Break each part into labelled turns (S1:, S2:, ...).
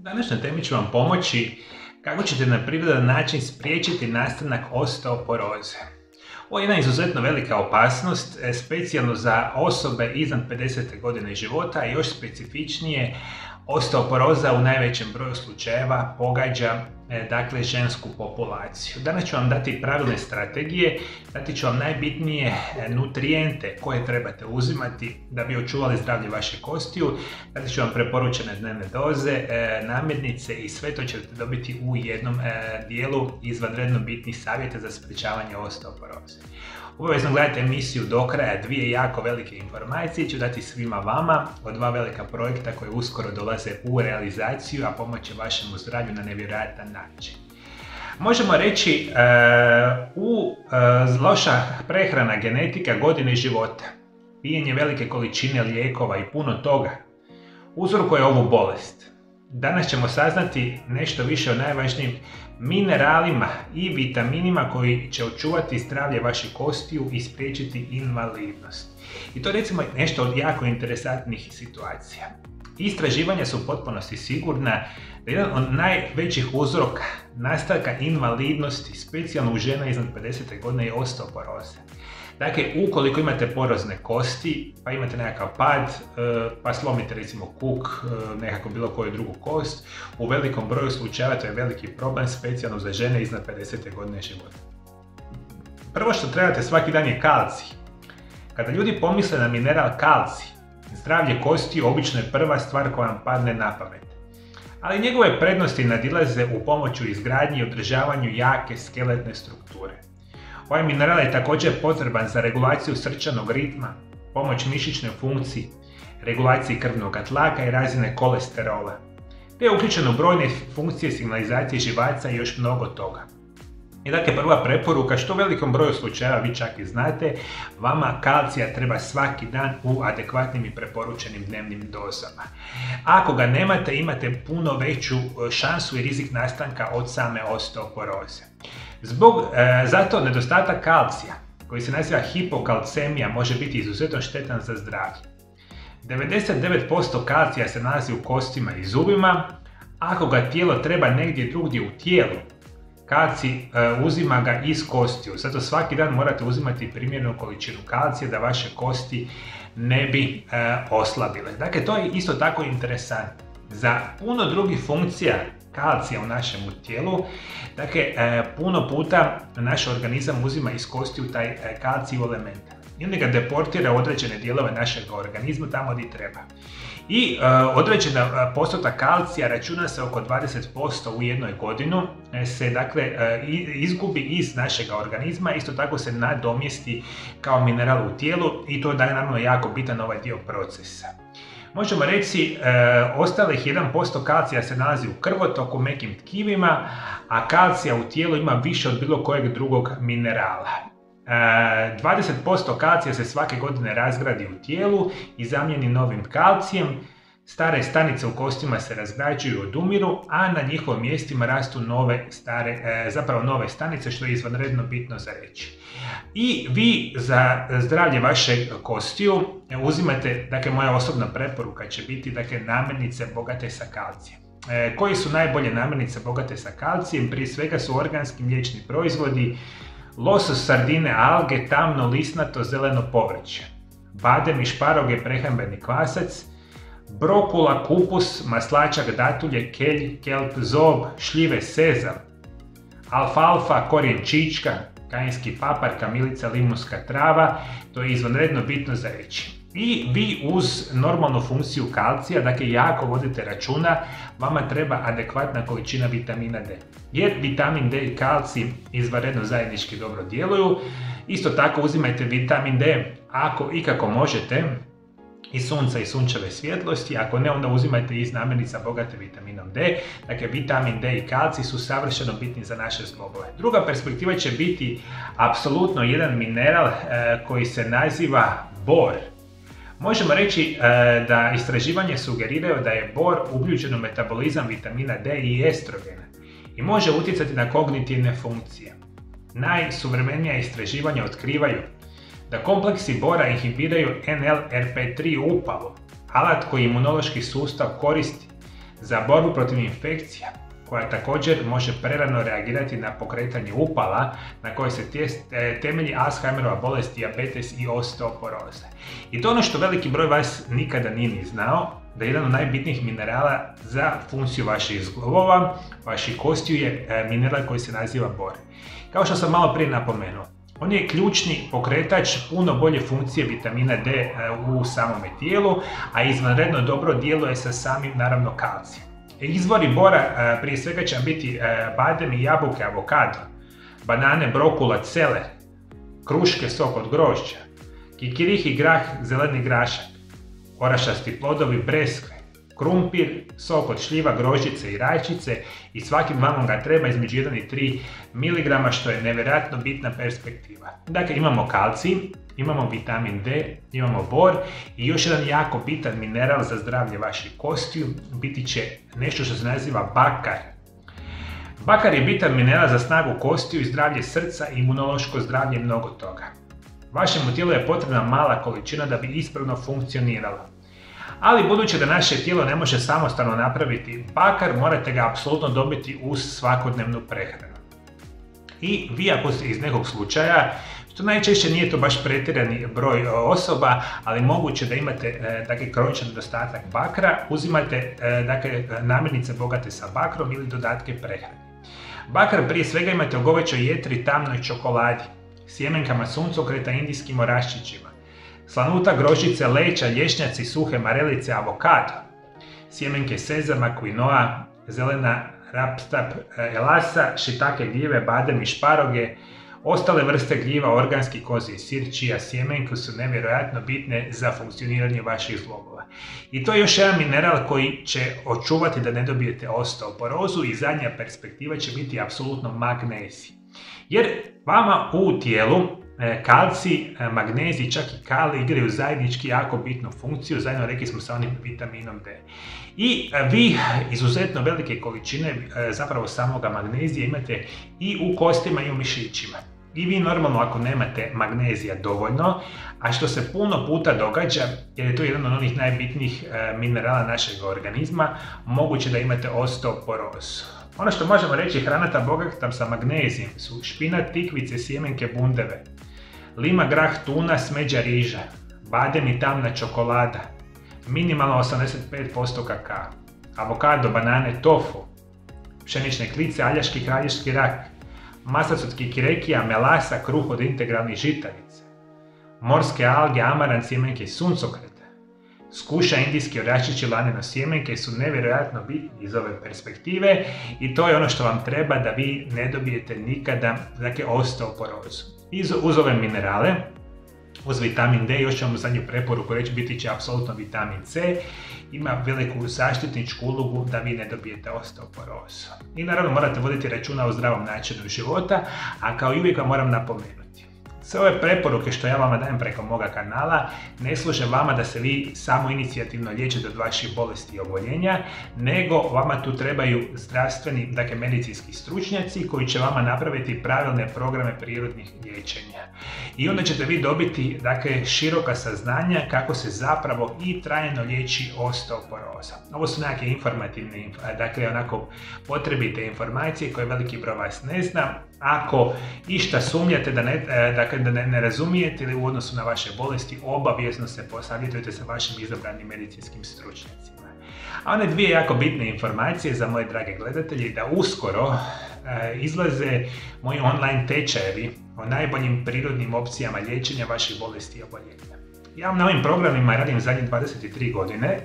S1: Današnjoj temi ću vam pomoći kako ćete na prirodan način spriječiti nastanak osteoporoze. Ovo je jedna izuzetno velika opasnost, specijalno za osobe iznad 50. godine života, i još specifičnije osteoporoza u najvećem broju slučajeva pogađa žensku populaciju. Danas ću vam dati pravilne strategije, dati ću vam najbitnije nutrijente koje trebate uzimati da bi očuvali zdravlje vaše kostiju, dati ću vam preporučene dnevne doze, namirnice i sve to ćete dobiti u jednom dijelu izvanredno bitnih savjeta za sprječavanje osteoporoze. Obavezno gledajte emisiju do kraja, dvije jako velike informacije ću dati svima vama o dva velika projekta koje uskoro dolaze u realizaciju, a pomoći vašemu zdravlju na nevjerojatan način. Možemo reći loša prehrana, genetika, godine života, pijenje velike količine lijekova i puno toga uzrokuje ovu bolest. Danas ćemo saznati nešto više o najvažnijim mineralima i vitaminima koji će očuvati zdravlje vaših kostiju i spriječiti invalidnost. I to recimo nešto od jako interesantnih situacija. Istraživanja su u potpunosti sigurna da jedan od najvećih uzroka nastanka invalidnosti, specijalno u žena iznad 50. godine, je osteoporoza. Dakle, ukoliko imate porozne kosti, pa imate nekakav pad, pa slomite recimo kuk, nekako bilo koju drugu kost, u velikom broju slučajeva to je veliki problem, specijalno za žene iznad 50. godine života. Prvo što trebate svaki dan je kalcij. Kada ljudi pomisle na mineral kalcij, zdravlje kostiju obično je prva stvar koja vam padne na pamet. Ali njegove prednosti nadilaze u pomoću izgradnji i održavanju jake skeletne strukture. Ovaj mineral je također potreban za regulaciju srčanog ritma, pomoć mišićnoj funkciji, regulaciji krvnog tlaka i razine kolesterola, te je uključen u brojne funkcije signalizacije živaca i još mnogo toga. I dakle, prva preporuka, što u velikom broju slučajeva vi čak i znate, vama kalcija treba svaki dan u adekvatnim i preporučenim dnevnim dozama. Ako ga nemate, imate puno veću šansu i rizik nastanka od same osteoporoze. Zato nedostatak kalcija, koji se naziva hipokalcemija, može biti izuzetno štetan za zdravlje. 99% kalcija se nalazi u kostima i zubima. Ako ga tijelo treba negdje drugdje u tijelu, kalcij uzima ga iz kostiju. Zato svaki dan morate uzimati primjerenu količinu kalcija da vaše kosti ne bi oslabile. Dakle, to je isto tako interesantno. Za puno drugih funkcija kalcija u našem tijelu, dakle, puno puta naš organizam uzima iz kostiju taj kalcijev element i onda ga deportira u određene dijelove našeg organizma tamo gdje treba. I određena postotak kalcija, računa se oko 20% u jednoj godinu, se izgubi iz našeg organizma, isto tako se nadomjesti kao mineral u tijelu i to je naravno jako bitan ovaj dio procesa. Možemo reći, ostalih 1% kalcija se nalazi u krvotoku, mekim tkivima, a kalcija u tijelu ima više od bilo kojeg drugog minerala. 20% kalcija se svake godine razgradi u tijelu i zamijeni novim kalcijem. Stare stanice u kostima se razgrađuju i odumiru, a na njihovim mjestima rastu nove stanice, što je izvanredno bitno za reći. I vi za zdravlje vašeg kostiju uzimate, dakle, moja osobna preporuka će biti, namirnice bogate sa kalcijem. Koji su najbolje namirnice bogate sa kalcijem? Prije svega su organski mliječni proizvodi, losos, sardine, alge, tamno, lisnato, zeleno povrće, badem i šparoge, prehrambeni kvasac, brokula, kupus, maslačak, datulje, kelj, kelp, zob, šljive, sezam, alfalfa, korijen čička, kajinski papar, kamilica, limunska trava, to je izvanredno bitno za reći. I vi uz normalnu funkciju kalcija, dakle, jako vodite računa, vama treba adekvatna količina vitamina D. Jer vitamin D i kalcij izvanredno zajednički dobro djeluju. Isto tako uzimajte vitamin D ako ikako možete iz sunca i sunčeve svjetlosti, ako ne, onda uzimajte iz namirnica bogate vitaminom D. Dakle, vitamin D i kalcij su savršeno bitni za naše zglobove. Druga perspektiva će biti apsolutno jedan mineral koji se naziva bor. Možemo reći da istraživanje sugeriraju da je bor uključen u metabolizam vitamina D i estrogena i može utjecati na kognitivne funkcije. Najsuvremenija istraživanja otkrivaju da kompleksi bora inhibiraju NLRP3 upalu, alat koji imunološki sustav koristi za borbu protiv infekcija, koja također može prerano reagirati na pokretanje upala na koje se temelji Alzheimerova bolest, dijabetes i osteoporoza. I to je ono što veliki broj vas nikada nije ni znao, da jedan od najbitnijih minerala za funkciju vaših zglobova, vaših kostiju je mineral koji se naziva bor. Kao što sam malo prije napomenuo, on je ključni pokretač puno bolje funkcije vitamina D u samome tijelu, a izvanredno dobro djeluje sa samim, naravno, kalcijem. Izvori bora prije svega će biti bademi, jabuke, avokado, banane, brokula, celer, kruške, sok od grožđa, kikiriki, grah, zeleni grašak, orašasti plodovi, breskve, krumpir, sok od šljiva, grožđice i rajčice i svakim vam ga treba između 1 i 3 mg, što je nevjerojatno bitna perspektiva. Dakle, imamo kalcij, imamo vitamin D, imamo bor i još jedan jako bitan mineral za zdravlje vaših kostiju biti će nešto što se naziva bakar. Bakar je bitan mineral za snagu kostiju i zdravlje srca, imunološko zdravlje i mnogo toga. Vašemu tijelu je potrebna mala količina da bi ispravno funkcioniralo. Ali budući da naše tijelo ne može samostalno napraviti bakar, morate ga apsolutno dobiti uz svakodnevnu prehranu. I vi ako ste iz nekog slučaja, što najčešće nije to baš pretjerani broj osoba, ali moguće da imate kroničan nedostatak bakra, uzimate namirnice bogate sa bakrom ili dodatke prehrane. Bakar prije svega imate u govećoj jetri, tamnoj čokoladi, sjemenkama suncokreta, indijskim oraščićima, slanuta, grožđice, leća, lješnjaci, suhe marelice, avokado, sjemenke sezama, kvinoa, zelena rapstap, elasa, šitake gljive, badem i šparoge, ostale vrste gljiva, organski kozji sir, čija sjemenke su nevjerojatno bitne za funkcioniranje vaših zglobova. I to je još jedan mineral koji će očuvati da ne dobijete osteoporozu i zadnja perspektiva će biti apsolutno magnezij. Jer vama u tijelu kalcij, magnezij, čak i kali igraju zajednički jako bitnu funkciju, zajedno rekli smo sa onim vitaminom D. I vi izuzetno velike količine zapravo samoga magnezija imate i u kostima i u mišićima. I vi normalno ako nemate magnezija dovoljno, a što se puno puta događa, jer je to jedan od onih najbitnijih minerala našeg organizma, moguće da imate osteoporozu. Ono što možemo reći hranata bogata sa magnezijem su špinat, tikvice, sjemenke, bundeve, lima, grah, tuna, smeđa, riža, badem i tamna čokolada, minimalno 85% kakao, avokado, banane, tofu, pšenične klice, aljaški kralješki rak, maslac od kikirekija, melasa, kruh od integralnih žitarica, morske alge, amaranc, sjemenke suncokreta, skuša, indijski oraščići, laneno sjemenke su nevjerojatno bitni iz ove perspektive i to je ono što vam treba da vi ne dobijete nikada osteoporozu. Uz ove minerale, uz vitamin D, još ću vam zadnju preporuku reći, biti će apsolutno vitamin C, ima veliku zaštitničku ulogu da vi ne dobijete osteoporozu. I naravno morate voditi računa o zdravom načinu života, a kao i uvijek vam moram napomenuti. Sve ove preporuke što ja vama dajem preko moga kanala ne služe vama da se vi samo inicijativno liječite od vaših bolesti i oboljenja, nego vama tu trebaju zdravstveni, medicinski stručnjaci koji će vama napraviti pravilne programe prirodnih liječenja. I onda ćete vi dobiti široka saznanja kako se zapravo i trajno liječi osteoporoza. Ovo su nekakve informativne, potrebite informacije koje veliki broj vas ne zna. Ako išta sumnjate da ne razumijete ili u odnosu na vaše bolesti, obavezno se posavjetujte sa vašim izabranim medicinskim stručnjacima. A one dvije jako bitne informacije za moje drage gledatelje da uskoro izlaze moji online tečajevi o najboljim prirodnim opcijama liječenja vaših bolesti i oboljenja. Ja na ovim programima radim zadnje 23 godine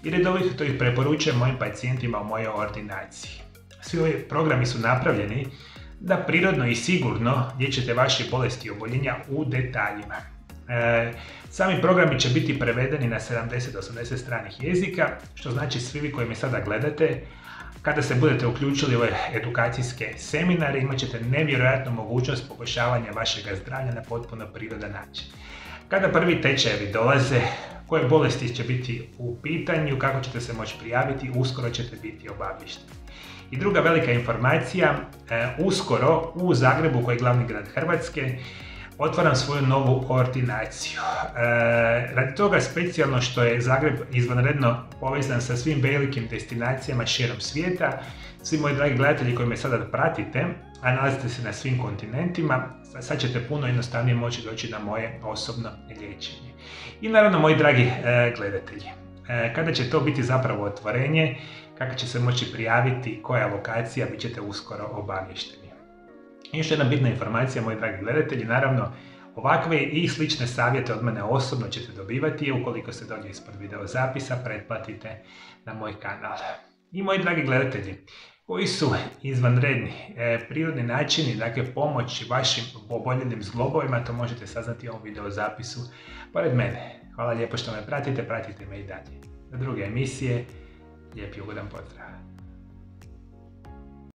S1: i redovito ih preporučujem mojim pacijentima u mojoj ordinaciji. Svi ovi programi su napravljeni da prirodno i sigurno liječite vaše bolesti i oboljenja u detaljima. Sami programi će biti prevedeni na 70-80 stranih jezika, što znači svi vi koji me sada gledate, kada se budete uključili u ove edukacijske seminare, imat ćete nevjerojatnu mogućnost poboljšavanja vašega zdravlja na potpuno prirodan način. Kada prvi tečajevi dolaze, koje bolesti će biti u pitanju, kako ćete se moći prijaviti, uskoro ćete biti obavješteni. I druga velika informacija, uskoro u Zagrebu, koji je glavni grad Hrvatske, otvaram svoju novu ordinaciju. Radi toga specijalno što je Zagreb izvanredno povezan sa svim velikim destinacijama širom svijeta, svi moji dragi gledatelji koji me sada pratite, a nalazite se na svim kontinentima, sad ćete puno jednostavnije moći doći na moje osobno liječenje. I naravno moji dragi gledatelji, kada će to biti zapravo otvorenje, kako će se moći prijaviti, koja lokacija, bit ćete uskoro obavješteni. I još jedna bitna informacija, moji dragi gledatelji, naravno ovakve i slične savjete od mene osobno ćete dobivati ukoliko se dolje ispod video zapisa pretplatite na moj kanal. I moji dragi gledatelji, koji su izvanredni prirodni načini, dakle pomoći vašim oboljelim zglobovima, to možete saznati u ovom video zapisu pored mene. Hvala lijepo što me pratite, pratite me i dalje. Do druge emisije, lijep i ugodan pozdrav.